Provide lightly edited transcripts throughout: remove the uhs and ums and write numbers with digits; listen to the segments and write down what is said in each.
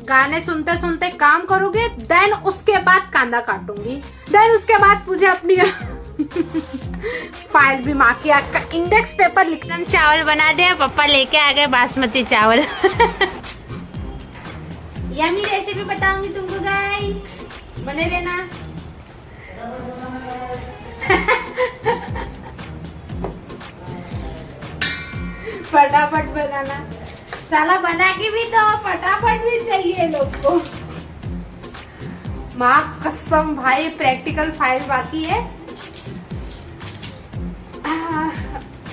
गाने सुनते सुनते काम करोगे, देन उसके बाद कांदा काटूंगी, देन उसके बाद मुझे अपनी फाइल भी माँ की आग का इंडेक्स पेपर लिखना। चावल बना दिया, पापा लेके आ गए बासमती चावल। यम्मी रेसिपी बताऊंगी तुमको गाइस, बने रहना। फटाफट बनाना, साला बना के भी तो फटाफट भी चाहिए लोग को। माँ कसम भाई, प्रैक्टिकल फाइल बाकी है।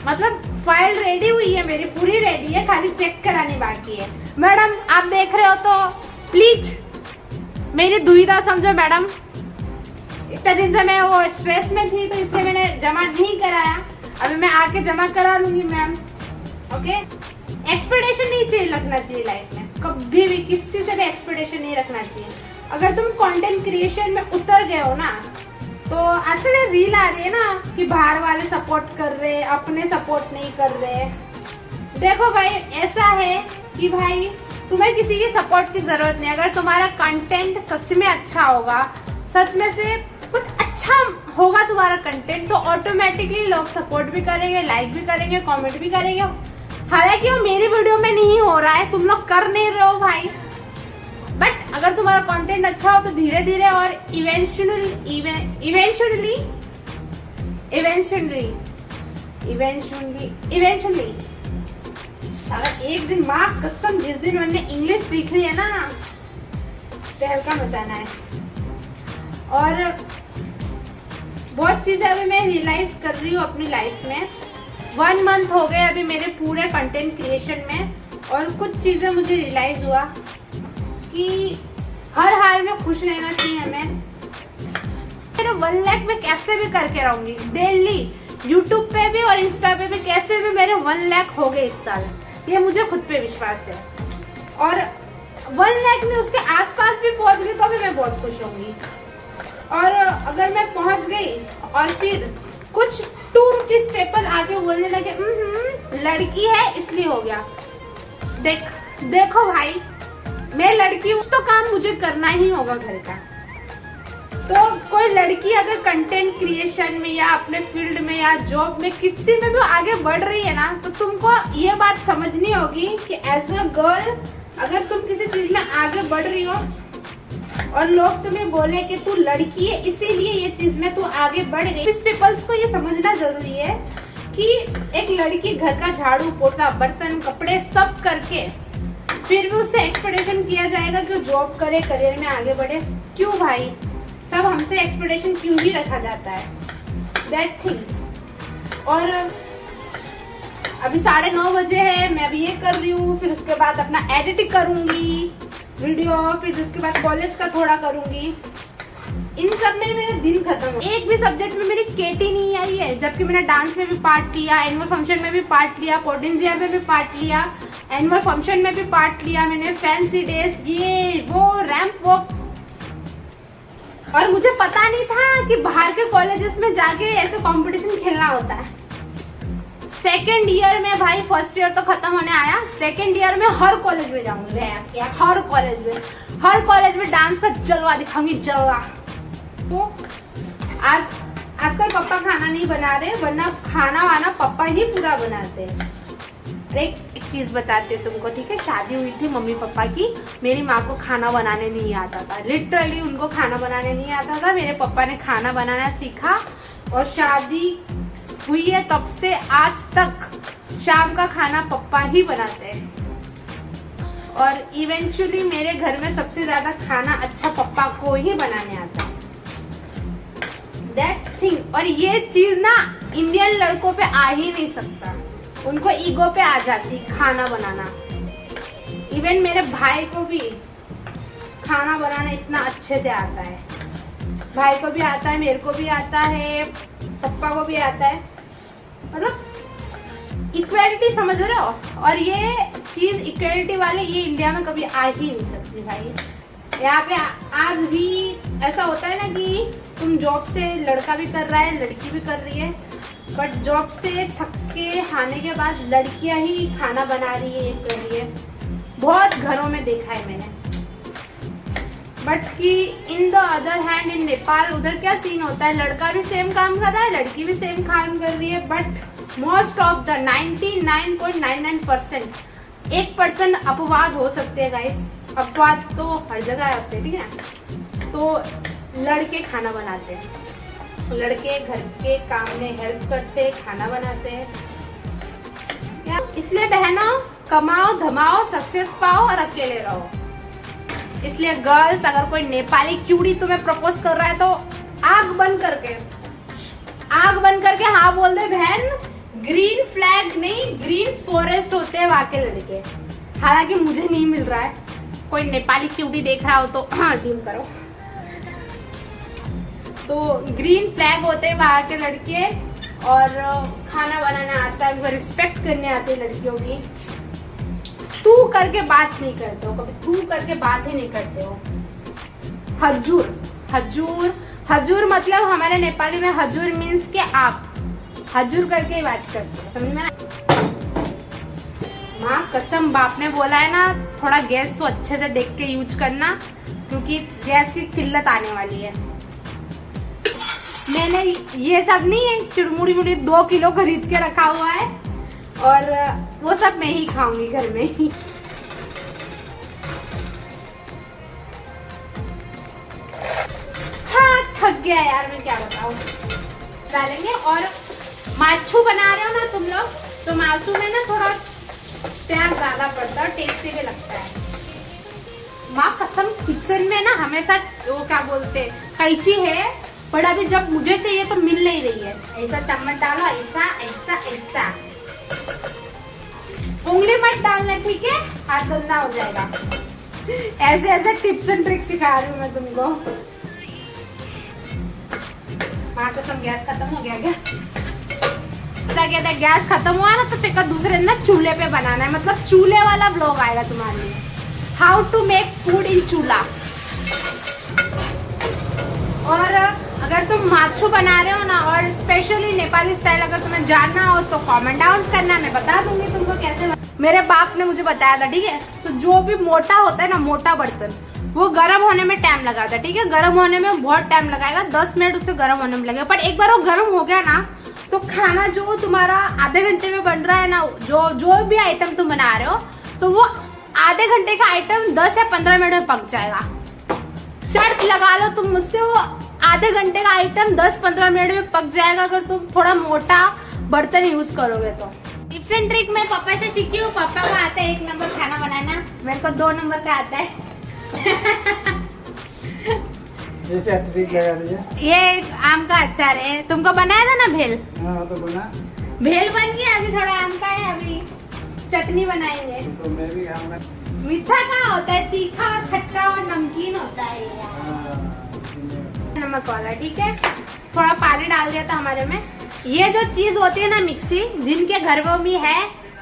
मतलब फाइल रेडी हुई है मेरी, पूरी रेडी है, खाली चेक करानी बाकी है। मैडम आप देख रहे हो तो प्लीज मेरी दुविधा समझो मैडम। इतने दिन से मैं वो स्ट्रेस में थी तो इसलिए मैंने जमा नहीं कराया, अभी मैं आके जमा करा लूंगी मैम। ओके, एक्सपेक्टेशन नहीं चाहिए रखना चाहिए लाइफ में, कभी भी किसी से भी एक्सपेक्टेशन नहीं रखना चाहिए। अगर तुम कंटेंट क्रिएशन में उतर गए हो ना, तो आजकल रील आ रही है ना कि बाहर वाले सपोर्ट कर रहे, अपने सपोर्ट नहीं कर रहे। देखो भाई ऐसा है कि भाई तुम्हें किसी की सपोर्ट की जरूरत नहीं। अगर तुम्हारा कंटेंट सच में अच्छा होगा, सच में से कुछ अच्छा होगा तुम्हारा कंटेंट, तो ऑटोमेटिकली लोग सपोर्ट भी करेंगे, लाइक भी करेंगे, कमेंट भी करेंगे। हालांकि वो मेरी वीडियो में नहीं हो रहा है, तुम लोग कर नहीं रहे हो भाई, बट अगर तुम्हारा कंटेंट अच्छा हो तो धीरे धीरे और इवेंचुअली अगर एक दिन माँ कसम जिस दिन मैंने इंग्लिश सीख ली है ना, तहलका मचाना है। और बहुत चीजें अभी मैं रियलाइज कर रही हूँ अपनी लाइफ में। 1 मंथ हो गए अभी मेरे पूरे कंटेंट क्रिएशन में, और कुछ चीजें मुझे रियलाइज हुआ कि हर हाल में खुश रहना चाहिए हमें। मेरे 1 लाख में कैसे भी करके रहूंगी डेली, यूट्यूब पे भी और इंस्टा पे भी कैसे भी मेरे 1 लाख हो गए इस साल, ये मुझे खुद पे विश्वास है। और 1 लाख में उसके आसपास भी पहुंच गई तो भी मैं बहुत खुश होंगी। और अगर मैं पहुंच गई और फिर कुछ 2 रुपीज पेपर आके बोलने लगे लड़की है इसलिए हो गया, देखो भाई मैं लड़की हूँ तो काम मुझे करना ही होगा घर का। तो कोई लड़की अगर कंटेंट क्रिएशन में या अपने फील्ड में या जॉब में किसी में भी आगे बढ़ रही है ना, तो तुमको ये बात समझनी होगी कि एज अ गर्ल अगर तुम किसी चीज में आगे बढ़ रही हो और लोग तुम्हें बोले कि तू लड़की है इसीलिए ये चीज में तू आगे बढ़ गई, इस पीपल्स को ये समझना जरूरी है कि एक लड़की घर का झाड़ू पोछा बर्तन कपड़े सब करके फिर भी उससे एक्सपेक्टेशन किया जाएगा कि जॉब करे, करियर में आगे बढ़े। क्यों भाई, सब हमसे एक्सपेक्टेशन क्यों ही रखा जाता है, दैट थिंग्स। और अभी 9:30 बजे है, मैं अभी ये कर रही हूँ, फिर उसके बाद अपना एडिटिंग करूंगी वीडियो, फिर उसके बाद कॉलेज का थोड़ा करूंगी। इन सब में मेरा दिन खत्म हो। एक भी सब्जेक्ट में मेरी केटी नहीं आई है, जबकि मैंने डांस में भी पार्ट लिया, एनुअल फंक्शन में भी पार्ट लिया, पोटेंशिया में भी पार्ट लिया, एनुअल फंक्शन में भी पार्ट लिया मैंने, फैंसी डेज, ये वो रैंप वॉक। और मुझे पता नहीं था कि बाहर के कॉलेजेस में जाके ऐसे कंपटीशन खेलना होता है। सेकेंड ईयर में भाई, फर्स्ट ईयर तो खत्म होने आया, सेकेंड ईयर में हर कॉलेज में जाऊंगी, हर कॉलेज में डांस का जलवा दिखाऊंगी, जलवा। तो आजकल पापा खाना नहीं बना रहे, वरना खाना वाना पापा ही पूरा बनाते हैं। एक चीज बताते तुमको, ठीक है, शादी हुई थी मम्मी पापा की, मेरी माँ को खाना बनाने नहीं आता था, लिटरली उनको खाना बनाने नहीं आता था। मेरे पापा ने खाना बनाना सीखा और शादी हुई है तब से आज तक शाम का खाना पापा ही बनाते हैं। और इवेंचुअली मेरे घर में सबसे ज्यादा खाना अच्छा पापा को ही बनाने आता है, दैट थिंग। और ये चीज ना इंडियन लड़कों पे आ ही नहीं सकता, उनको ईगो पे आ जाती खाना बनाना। इवन मेरे भाई को भी खाना बनाना इतना अच्छे से आता है, भाई को भी आता है, मेरे को भी आता है, पप्पा को भी आता है। मतलब इक्वालिटी समझ रहे हो। और ये चीज इक्वालिटी वाले ये इंडिया में कभी आ ही नहीं सकती भाई। यहाँ पे आज भी ऐसा होता है ना कि तुम जॉब से, लड़का भी कर रहा है लड़की भी कर रही है, बट जॉब से थक के आने के बाद लड़कियां ही खाना बना रही है, कर रही है। बहुत घरों में देखा है मैंने। बट कि in the other hand in Nepal उधर क्या सीन होता है, लड़का भी सेम काम कर रहा है, लड़की भी सेम काम कर रही है, बट मोस्ट ऑफ द 99.99% 1% अपवाद हो सकते हैं गाइस। अपवाद तो हर जगह होते हैं, ठीक है। तो लड़के खाना बनाते हैं, लड़के घर के काम में हेल्प करते हैं, खाना बनाते हैं। इसलिए बहनों, कमाओ धमाओ, सक्सेस पाओ और अकेले रहो। इसलिए गर्ल्स, अगर कोई नेपाली क्यूड़ी तुम्हें प्रपोज कर रहा है तो आग बंद करके हाँ बोल दे बहन। ग्रीन फ्लैग नहीं, ग्रीन फॉरेस्ट होते हैं वहां के लड़के। हालांकि मुझे नहीं मिल रहा है, कोई नेपाली क्यूटी देख रहा हो तो हाँ टीम करो। तो ग्रीन फ्लैग होते हैं वहां के लड़के, और खाना बनाना आता है, उनको रिस्पेक्ट करने आती है लड़कियों की। तू करके बात नहीं करते हो, कभी तू करके बात ही नहीं करते हो। हजूर, हजूर, हजूर मतलब हमारे नेपाली में हजूर मीन्स के आप हजूर करके ही बात करते हो, समझ में? माँ कसम, बाप ने बोला है ना, थोड़ा गैस तो अच्छे से देख के यूज करना, क्योंकि गैस की किल्लत आने वाली है। मैंने ये सब नहीं है, चिड़मुड़ी मुड़ी 2 किलो खरीद के रखा हुआ है, और वो सब मैं ही खाऊंगी घर में ही। हाँ थक गया यार, मैं क्या बताऊं। डालेंगे, और माछू बना रहे हो ना तुम लोग, तो माछू में ना थोड़ा प्याज ज्यादा पड़ता है, टेस्टी भी लगता है। माँ कसम, किचन में ना हमेशा वो क्या बोलते हैं, कैंची है, पर अभी जब मुझे चाहिए तो मिल नहीं रही है। ऐसा चम्मच डालो, ऐसा ऐसा ऐसा, उंगली मत डालना, ठीक है, हाथ गंदा हो जाएगा। ऐसे ऐसे टिप्स एंड ट्रिक्स सिखा रही हूँ मैं तुमको। माँ कसम, गैस खत्म हो गया क्या? क्या था, गैस खत्म हुआ ना तो तेरे को दूसरे दिन ना चूल्हे पे बनाना है, मतलब चूल्हे वाला ब्लॉग आएगा तुम्हारे लिए, how to make food in chulha. और अगर तुम माछू बना रहे हो ना, और स्पेशली नेपाली स्टाइल अगर तुम्हें जानना हो तो कमेंट डाउन करना, मैं बता दूंगी तुमको कैसे। मेरे बाप ने मुझे बताया था, ठीक है। तो जो भी मोटा होता है ना, मोटा बर्तन, वो गर्म होने में टाइम लगाता है, ठीक है। गर्म होने में बहुत टाइम लगाएगा, 10 मिनट उससे गर्म होने में लगेगा, पर एक बार वो गर्म हो गया ना, तो खाना जो तुम्हारा आधे घंटे में बन रहा है ना, जो भी आइटम तुम बना रहे हो, तो वो आधे घंटे का आइटम 10 या 15 मिनट में पक जाएगा। शर्त लगा लो तुम मुझसे, वो आधे घंटे का आइटम 10-15 मिनट में पक जाएगा, अगर तुम थोड़ा मोटा बर्तन यूज करोगे तो। टिप्स एंड ट्रिक मैं पापा से सीखी हूँ। पापा को आता है 1 नंबर खाना बनाना, मेरे को 2 नंबर का आता है। ये क्या ट्रिक लगा रही है? ये आम का अचार है, तुमको बनाया था ना भेल? हाँ तो बना। भेल बन गया, अभी थोड़ा आम का है, अभी चटनी बनाएंगे। तो मैं भी खाऊंगा। मीठा का होता है, तीखा और खट्टा और नमकीन होता है ये। नमक वाला, ठीक है। थोड़ा पानी डाल दिया था हमारे में। ये जो चीज होती है ना मिक्सी, जिनके घर में भी है,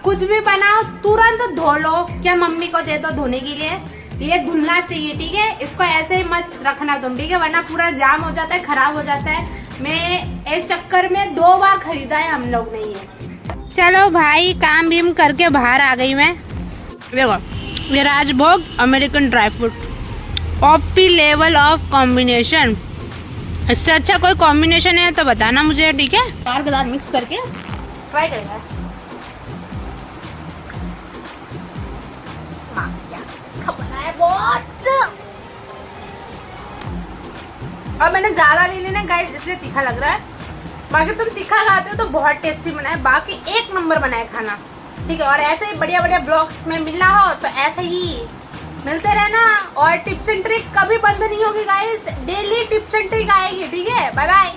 कुछ भी बनाओ तुरंत धो लो, क्या मम्मी को दे दो धोने के लिए। ये धुलना चाहिए, ठीक है। इसको ऐसे ही मत रखना तुम, ठीक है, वरना पूरा जाम हो जाता है, खराब हो जाता है। मैं इस चक्कर में 2 बार खरीदा है हम लोग ने ये। चलो भाई, काम बीम करके बाहर आ गई मैं। देखो ये Rajbhog American dry fruit, OP level of combination. इससे अच्छा कोई कॉम्बिनेशन है तो बताना मुझे, ठीक है। चार के साथ मिक्स करके ट्राई करेगा। बहुत, और मैंने ज्यादा ले लेना गाइस, इसलिए तीखा लग रहा है। बाकी तुम तीखा खाते हो तो बहुत टेस्टी बनाए, बाकी 1 नंबर बनाए खाना, ठीक है। और ऐसे ही बढ़िया बढ़िया ब्लॉग्स में मिलना हो तो ऐसे ही मिलते रहना। और टिप्स एंड ट्रिक कभी बंद नहीं होगी guys, daily tips and trick आएगी, ठीक है। Bye bye.